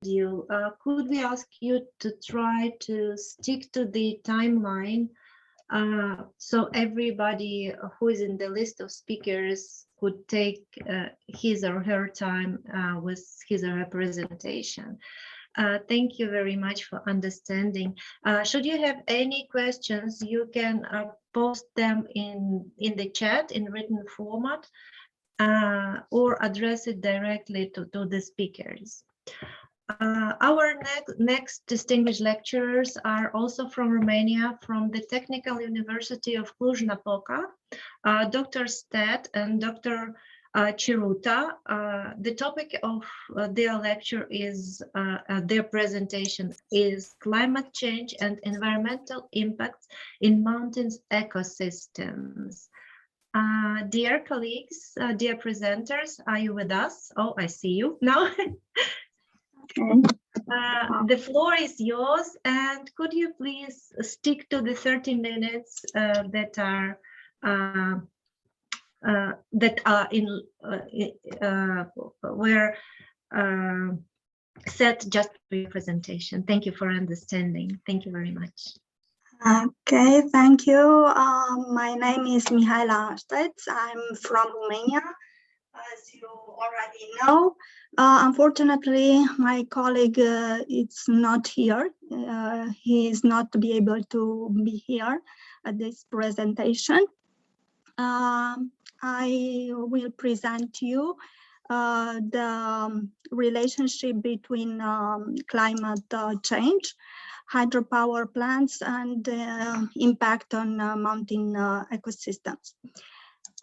you. Could we ask you to try to stick to the timeline so everybody who is in the list of speakers could take his or her time with his or her presentation. Thank you very much for understanding. Should you have any questions, you can post them in the chat in written format or address it directly to the speakers. Our next distinguished lecturers are also from Romania, from the Technical University of Cluj, Napoca, Dr. Stet and Dr. Chiruta. The topic of their lecture is, their presentation is climate change and environmental impacts in mountains ecosystems. Dear colleagues, dear presenters, are you with us? Oh, I see you now. Okay. The floor is yours, and could you please stick to the 30 minutes that are in were set just for your presentation. Thank you for understanding. Thank you very much. Okay, thank you. My name is Mihaela Stet. I'm from Romania, as you already know. Unfortunately, my colleague is not here. He is not to be able to be here at this presentation. I will present to you the relationship between climate change, hydropower plants, and impact on mountain ecosystems.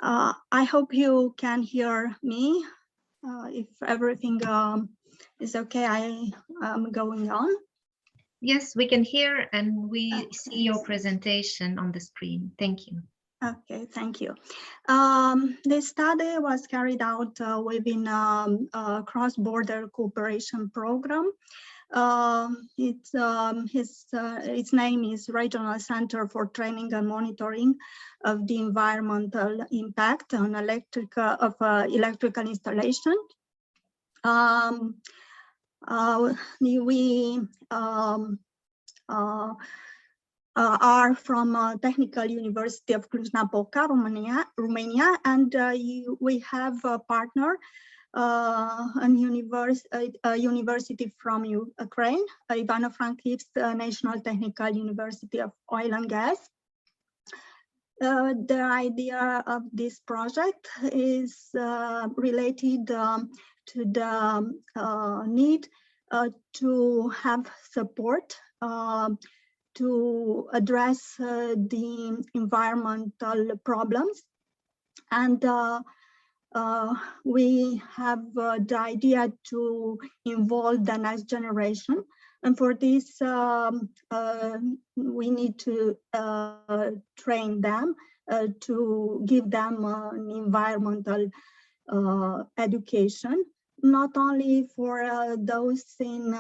I hope you can hear me. If everything is okay, I am going on. Yes, we can hear and we see your presentation on the screen. Thank you. Okay, thank you. The study was carried out within a cross-border cooperation program. Its name is Regional Center for Training and Monitoring of the Environmental Impact on Electrical Installation. We are from Technical University of Cluj-Napoca, Romania, and we have a partner, a university from Ukraine, Ivano-Frankivsk National Technical University of Oil and Gas. The idea of this project is related to the need to have support to address the environmental problems. And we have the idea to involve the next generation. And for this, we need to train them, to give them an environmental education, not only for those in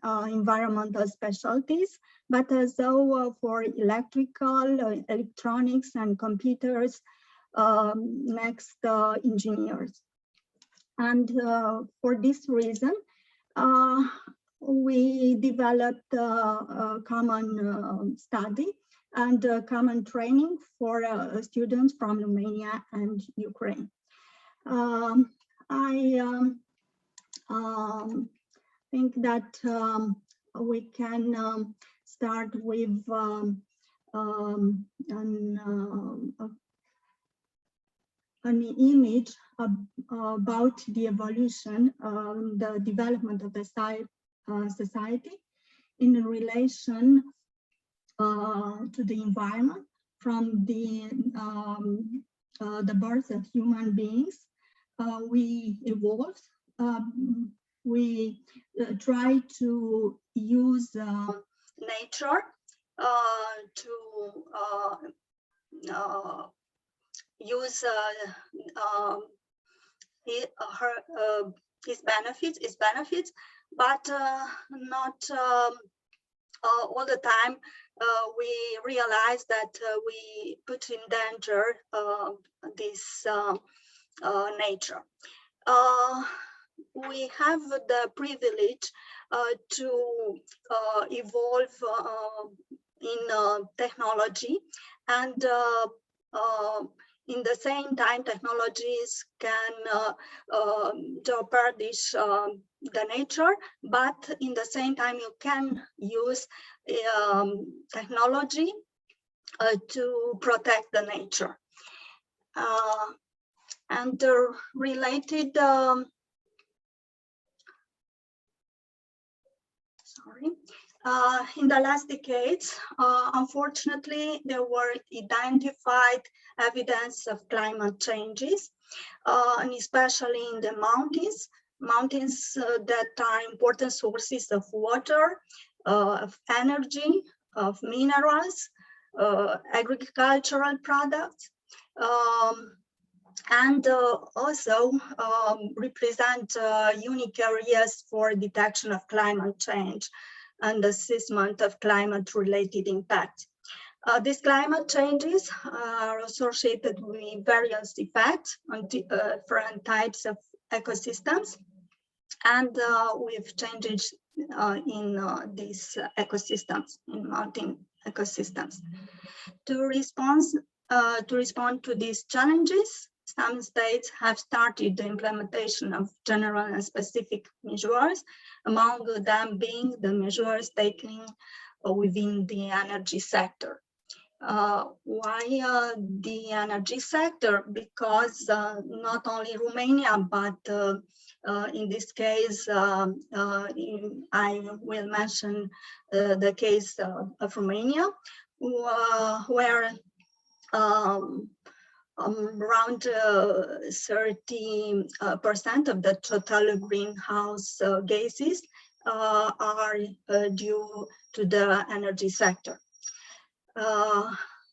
environmental specialties, but also for electrical, electronics, and computers, next engineers. And for this reason, we developed a common study and common training for students from Romania and Ukraine. I think that we can start with an image about the evolution, the development of the society in relation to the environment from the birth of human beings. We evolved. We try to use nature to use its benefits, but not all the time. We realize that we put in danger this nature. we have the privilege to evolve in technology, and in the same time, technologies can jeopardize the nature, but in the same time, you can use technology to protect the nature. And the related, in the last decades, unfortunately, there were identified evidence of climate changes, and especially in the mountains. Mountains that are important sources of water, of energy, of minerals, agricultural products, and also represent unique areas for detection of climate change and assessment of climate-related impacts. These climate changes are associated with various effects on different types of ecosystems, and with changes in these ecosystems, in mountain ecosystems. To respond to these challenges, some states have started the implementation of general and specific measures, among them being the measures taken within the energy sector. Why the energy sector? Because not only Romania, but in this case, I will mention the case of Romania, where around 30% of the total greenhouse gases are due to the energy sector.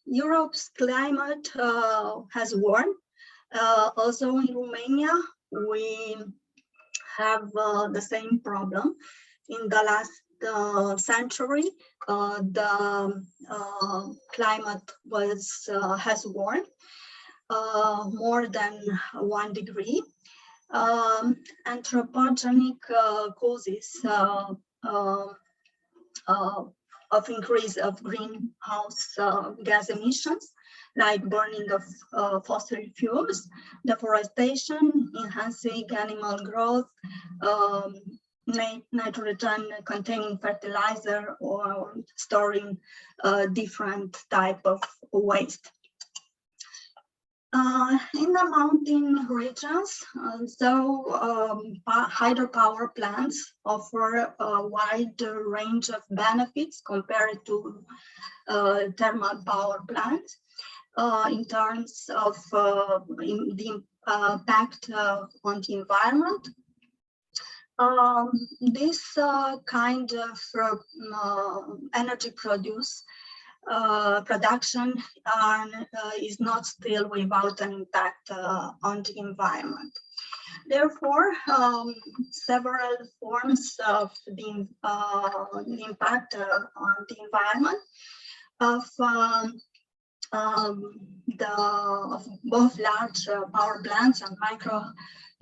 Europe's climate has warmed. Also in Romania, we have the same problem. In the last century, the climate has warmed more than 1 degree. Anthropogenic causes of increase of greenhouse gas emissions, like burning of fossil fuels, deforestation, enhancing animal growth, nitrogen-containing fertilizer, or storing different type of waste. In the mountain regions, hydropower plants offer a wide range of benefits compared to thermal power plants in terms of the impact on the environment. This kind of energy production is not still without an impact on the environment. Therefore, several forms of the impact on the environment of both large power plants and micro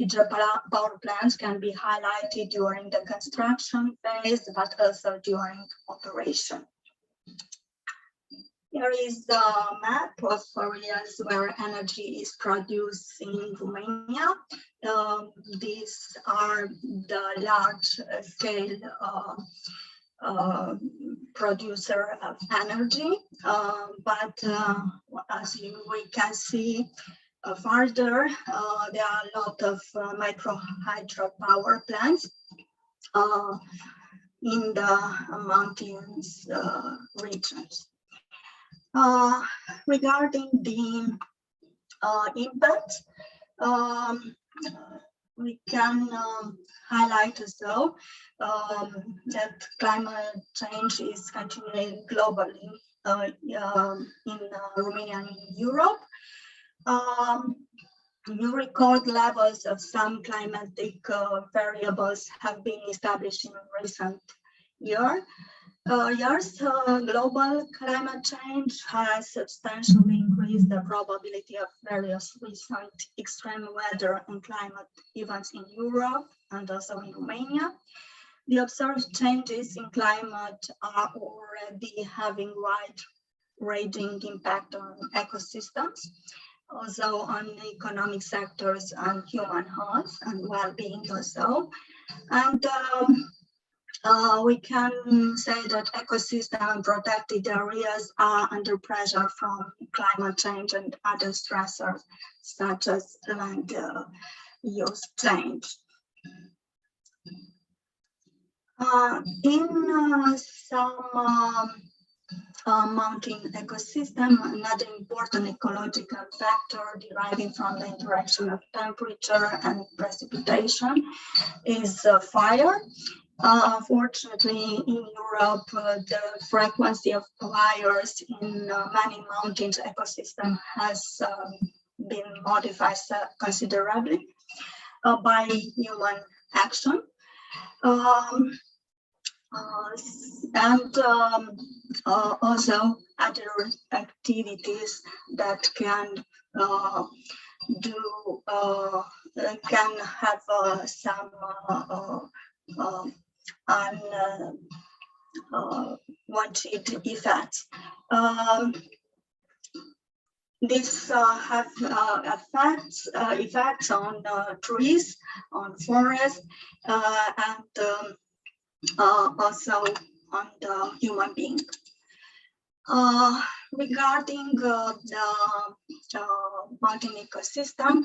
hydropower plants can be highlighted during the construction phase, but also during operation. Here is the map of areas where energy is produced in Romania. These are the large-scale producer of energy, but as we can see further, there are a lot of micro hydropower plants in the mountains regions. Regarding the impact, we can highlight as well that climate change is continuing globally in Romania and in Europe. New record levels of some climatic variables have been established in recent years. Yes, global climate change has substantially increased the probability of various recent extreme weather and climate events in Europe and also in Romania. The observed changes in climate are already having wide-ranging impact on ecosystems, also on economic sectors and human health and well-being also. And we can say that ecosystem protected areas are under pressure from climate change and other stressors, such as land use change. In some mountain ecosystem, another important ecological factor deriving from the interaction of temperature and precipitation is fire. Fortunately, in Europe, the frequency of fires in many mountains ecosystem has been modified considerably by human action. And also other activities that can can have some unwanted effects. This have effects on trees, on forests, and also on the human being. Regarding the mountain ecosystem,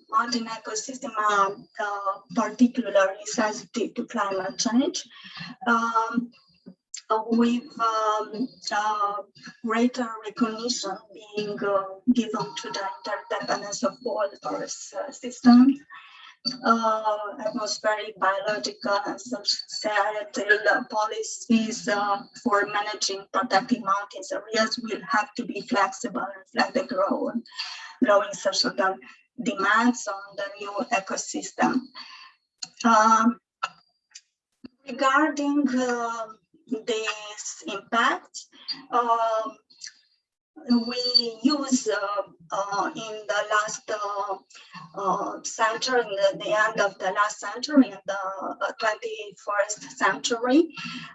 mountain ecosystem are particularly sensitive to climate change. With greater recognition being given to the interdependence of all Earth systems, atmospheric, biological, and societal policies for managing protecting mountains areas will have to be flexible and reflect the growing social demands on the new ecosystem. Regarding this impact, we use in the last century, in the end of the last century, in the 21st century,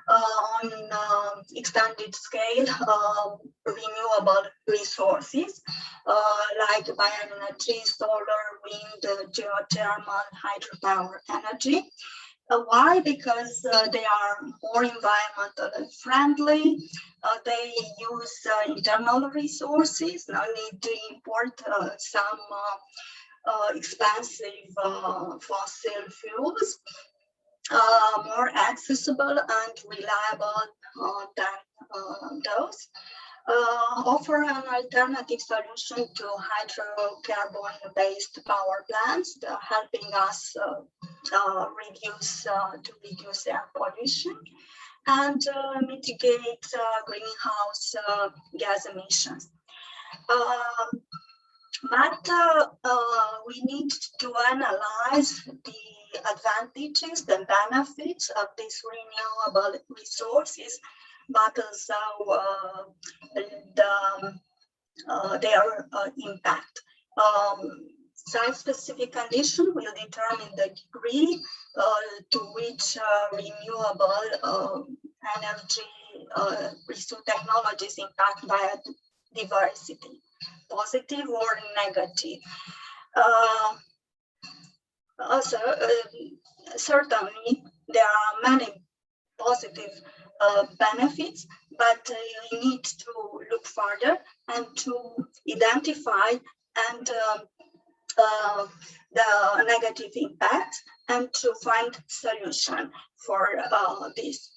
on extended scale, renewable resources like bioenergy, solar, wind, geothermal, hydropower energy. Why? Because they are more environmentally friendly. They use internal resources, no need to import some expensive fossil fuels, more accessible and reliable than those. Offer an alternative solution to hydrocarbon-based power plants, helping us reduce air pollution and mitigate greenhouse gas emissions. But we need to analyze the advantages, the benefits of these renewable resources, but also their impact. Site-specific condition will determine the degree to which renewable energy technologies impact biodiversity, positive or negative. Also, certainly there are many positive benefits, but you need to look further and to identify and the negative impact and to find solution for this.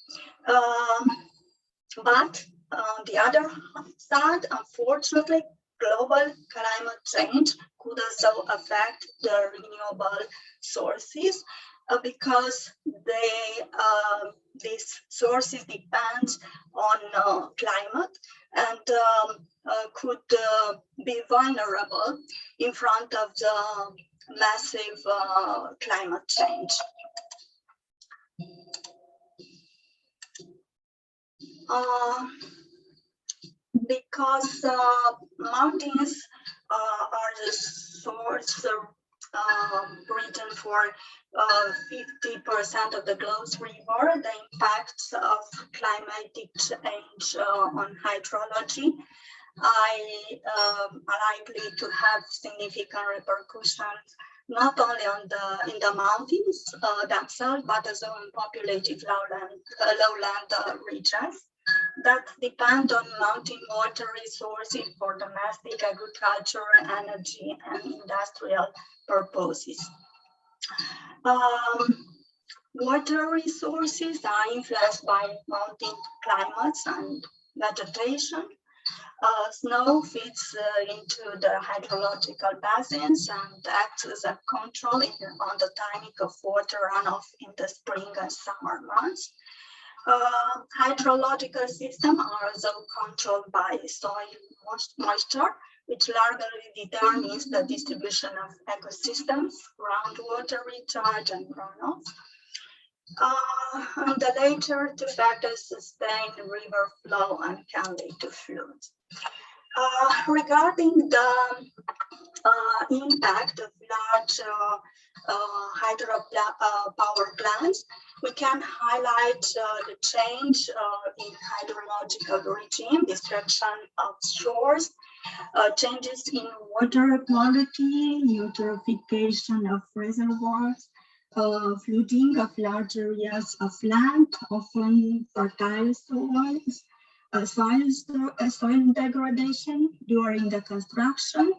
But on the other side, unfortunately, global climate change could also affect the renewable sources because these sources depend on climate and could be vulnerable in front of the massive climate change. because mountains are the source region for 50% of the Cluj River. The impacts of climatic change on hydrology are likely to have significant repercussions not only on in the mountains themselves, but also on populated lowland regions that depend on mountain water resources for domestic agriculture, energy, and industrial purposes. Water resources are influenced by mountain climates and vegetation. Snow fits into the hydrological basins and acts as a control on the timing of water runoff in the spring and summer months. Hydrological systems are also controlled by soil moisture, which largely determines the distribution of ecosystems, groundwater recharge, and runoff. And the latter two factors sustain river flow and can lead to floods. Regarding the impact of large hydropower plants, we can highlight the change in hydrological regime, destruction of shores, changes in water quality, eutrophication of reservoirs, flooding of large areas of land, often fertile soils, soil degradation during the construction,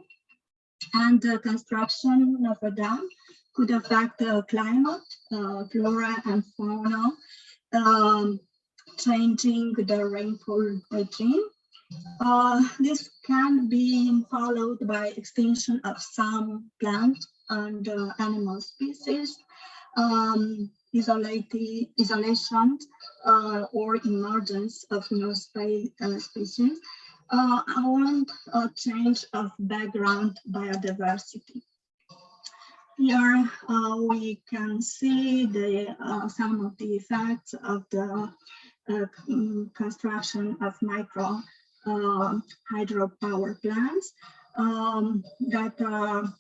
and the construction of a dam could affect the climate, flora and fauna, changing the rainfall regime. This can be followed by extinction of some plant and animal species, isolation or emergence of new species, and a change of background biodiversity. Here we can see some of the effects of the construction of micro hydropower plants that are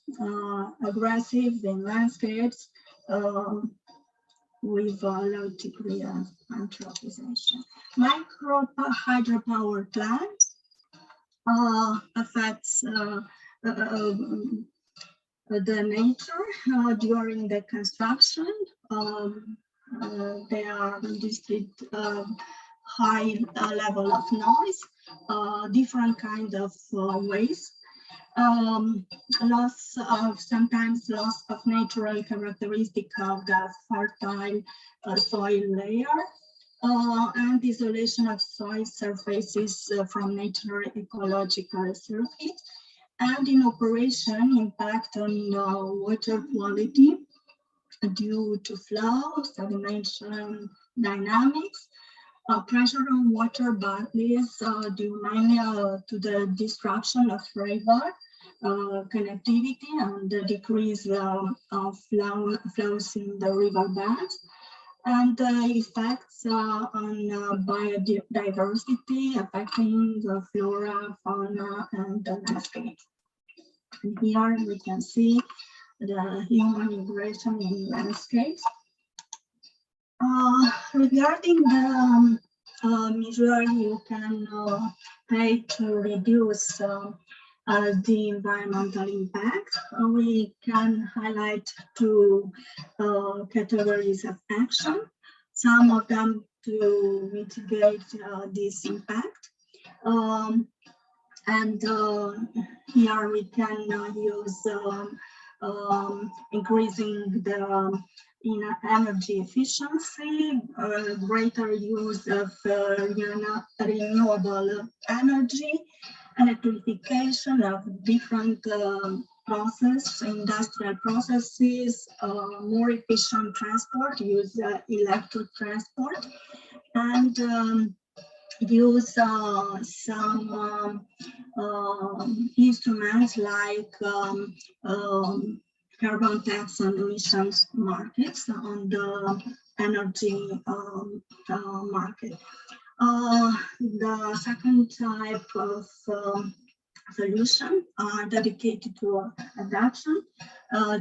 aggressive in landscapes with a low degree of anthropization. Micro hydropower plants affects the nature during the construction. They are displayed high level of noise, different kind of waste, sometimes loss of natural characteristic of the fertile soil layer, and isolation of soil surfaces from natural ecological circuit, and in operation impact on water quality due to flow, sedimentation dynamics, pressure on water bodies due mainly to the disruption of river connectivity and the decrease of flows in the river beds, and effects on biodiversity affecting the flora, fauna, and the landscape. And here we can see the human migration in landscapes. Regarding the measure you can take to reduce the environmental impact, we can highlight two categories of action. Some of them to mitigate this impact. And here we can use increasing the energy efficiency, greater use of renewable energy, electrification of different industrial processes, more efficient transport, use electric transport, and use some instruments like carbon tax and emissions markets on the energy market. The second type of solution are dedicated to adaptation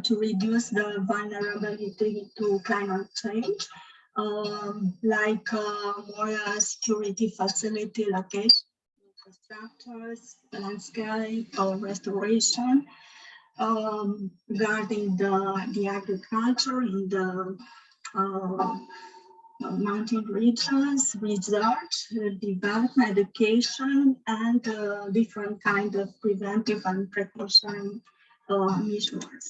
to reduce the vulnerability to climate change, like more security facility location, infrastructures, landscape or restoration, regarding the agriculture in the mountain regions, research, development, education, and different kind of preventive and precaution measures.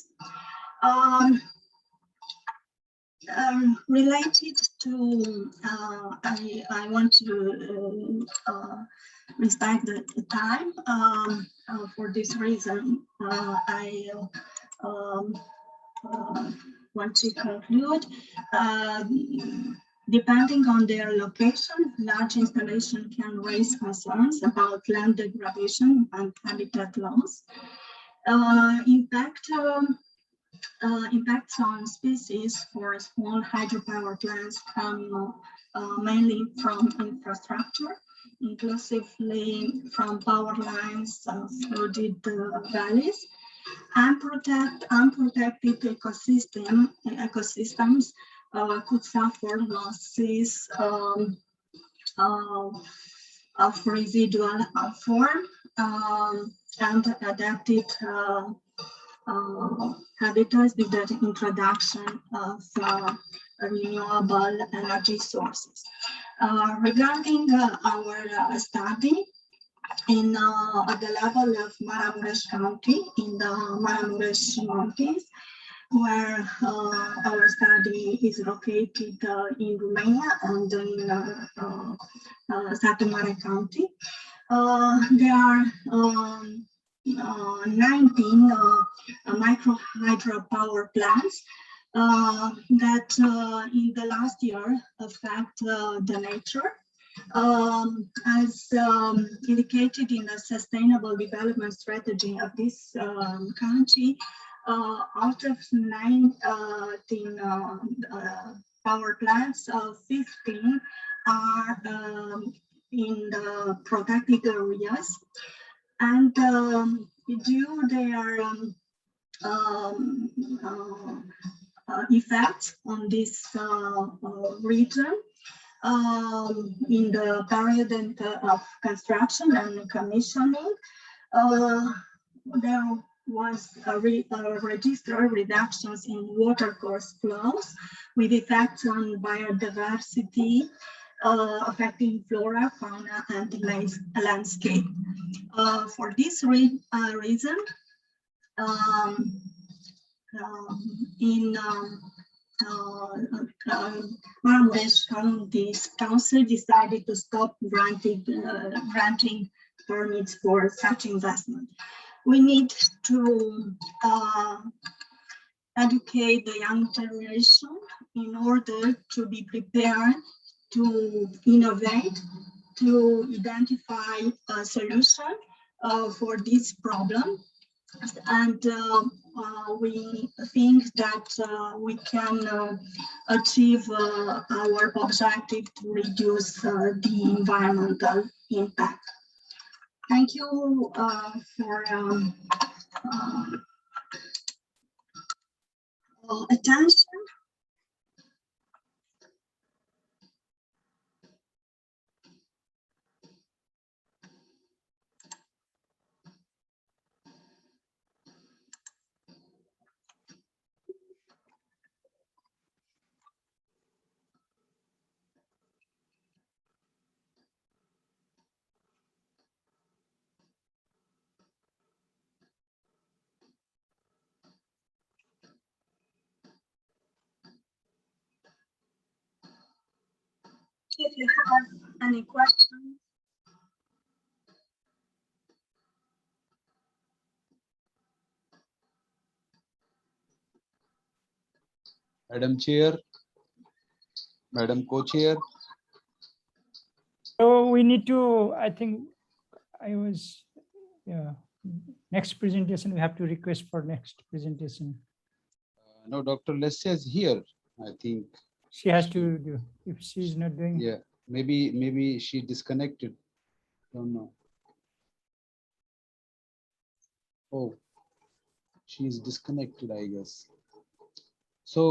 Related to, I want to respect the time. For this reason, I want to conclude. Depending on their location, large installation can raise concerns about land degradation and habitat loss. Impacts on species for small hydropower plants come mainly from infrastructure, inclusively from power lines, flooded valleys, unprotected ecosystems could suffer losses of residual form and adapted habitats with the introduction of renewable energy sources. Regarding our study, at the level of Maramureș County, in the Maramureș Mountains, where our study is located in Romania and in Satu Mare County. There are 19 micro hydropower plants that in the last year affect the nature. As indicated in the sustainable development strategy of this country, out of 19 power plants, 15 are in the protected areas, and due their effects on this region, in the period of construction and commissioning, there was registered reductions in watercourse flows with effects on biodiversity, affecting flora, fauna, and landscape. For this reason, in Maramureș County's council decided to stop granting permits for such investment. We need to educate the young generation in order to be prepared to innovate, to identify a solution for this problem. And we think that we can achieve our objective to reduce the environmental impact. Thank you for attention. If you have any questions. Madam Chair, Madam Co-Chair. So we need to, I think next presentation, we have to request for next presentation. No, Dr. Lesya is here, I think. She has to do, if she's not doing. Yeah, Maybe she disconnected. Don't know. Oh, she's disconnected, I guess. So